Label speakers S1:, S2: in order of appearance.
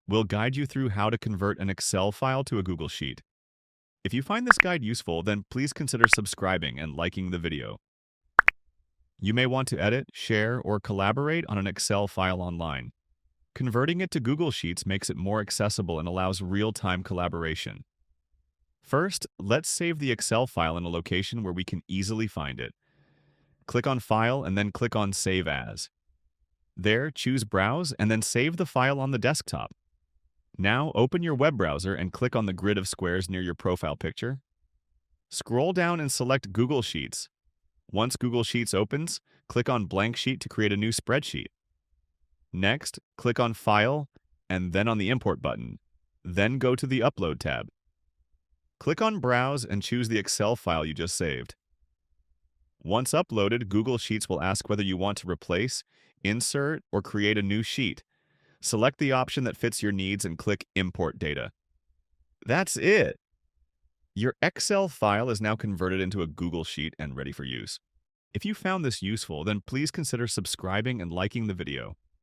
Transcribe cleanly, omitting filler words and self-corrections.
S1: We'll guide you through how to convert an Excel file to a Google Sheet. If you find this guide useful, then please consider subscribing and liking the video. You may want to edit, share, or collaborate on an Excel file online. Converting it to Google Sheets makes it more accessible and allows real-time collaboration. First, let's save the Excel file in a location where we can easily find it. Click on File and then click on Save As. There, choose Browse and then save the file on the desktop. Now, open your web browser and click on the grid of squares near your profile picture. Scroll down and select Google Sheets. Once Google Sheets opens, click on Blank Sheet to create a new spreadsheet. Next, click on File and then on the Import button. Then go to the Upload tab. Click on Browse and choose the Excel file you just saved. Once uploaded, Google Sheets will ask whether you want to replace, insert, or create a new sheet. Select the option that fits your needs and click Import Data. That's it! Your Excel file is now converted into a Google Sheet and ready for use. If you found this useful, then please consider subscribing and liking the video.